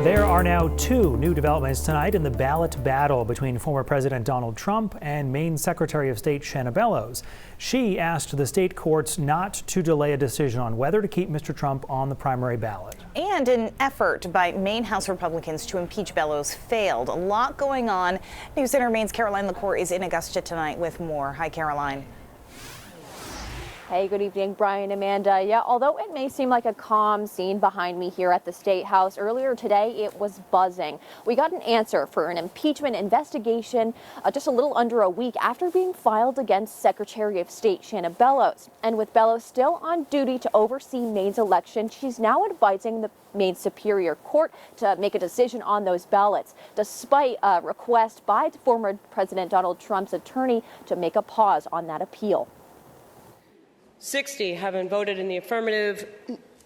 There are now two new developments tonight in the ballot battle between former President Donald Trump and Maine Secretary of State Shenna Bellows. She asked the state courts not to delay a decision on whether to keep Mr. Trump on the primary ballot. And an effort by Maine House Republicans to impeach Bellows failed. A lot going on. News Center Maine's Caroline LaCour is in Augusta tonight with more. Hi, Caroline. Hey, good evening, Brian, Amanda. Yeah, although it may seem like a calm scene behind me here at the State House, earlier today it was buzzing. We got an answer for an impeachment investigation just a little under a week after being filed against Secretary of State Shenna Bellows. And with Bellows still on duty to oversee Maine's election, she's now advising the Maine Superior Court to make a decision on those ballots, despite a request by former President Donald Trump's attorney to make a pause on that appeal. 60 have been voted in the affirmative,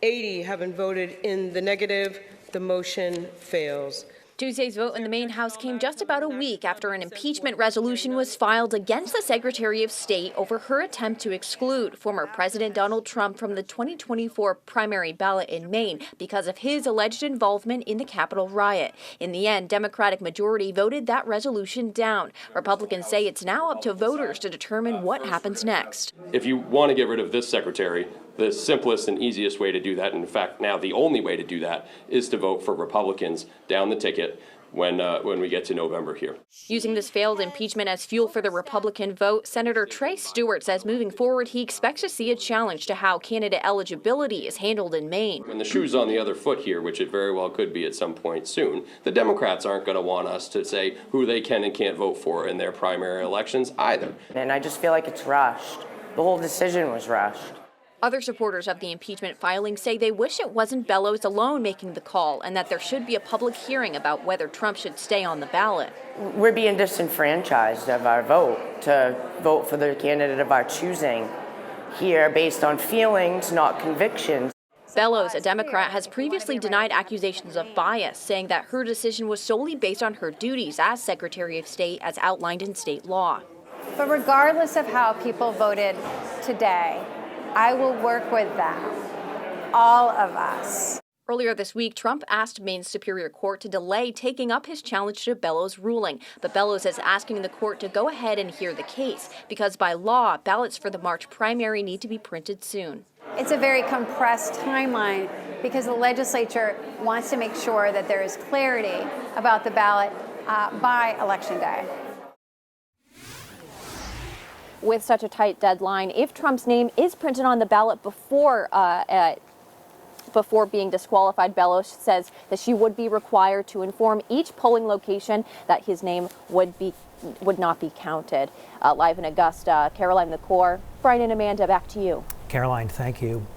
80 have been voted in the negative. The motion fails. Tuesday's vote in the Maine House came just about a week after an impeachment resolution was filed against the Secretary of State over her attempt to exclude former President Donald Trump from the 2024 primary ballot in Maine because of his alleged involvement in the Capitol riot. In the end, Democratic majority voted that resolution down. Republicans say it's now up to voters to determine what happens next. If you want to get rid of this secretary, the simplest and easiest way to do that, and in fact now the only way to do that, is to vote for Republicans down the ticket when we get to November here. Using this failed impeachment as fuel for the Republican vote, Senator Trey Stewart says moving forward he expects to see a challenge to how candidate eligibility is handled in Maine. When the shoe's on the other foot here, which it very well could be at some point soon, the Democrats aren't going to want us to say who they can and can't vote for in their primary elections either. And I just feel like it's rushed. The whole decision was rushed. Other supporters of the impeachment filing say they wish it wasn't Bellows alone making the call and that there should be a public hearing about whether Trump should stay on the ballot. We're being disenfranchised of our vote to vote for the candidate of our choosing here based on feelings, not convictions. Bellows, a Democrat, has previously denied accusations of bias, saying that her decision was solely based on her duties as Secretary of State as outlined in state law. But regardless of how people voted today, I will work with them, all of us. Earlier this week, Trump asked Maine's Superior Court to delay taking up his challenge to Bellows' ruling. But Bellows is asking the court to go ahead and hear the case because by law, ballots for the March primary need to be printed soon. It's a very compressed timeline because the legislature wants to make sure that there is clarity about the ballot by Election Day. With such a tight deadline, if Trump's name is printed on the ballot before being disqualified, Bellows says that she would be required to inform each polling location that his name would not be counted. Live in Augusta, Caroline LaCour, Brian and Amanda, back to you. Caroline, thank you.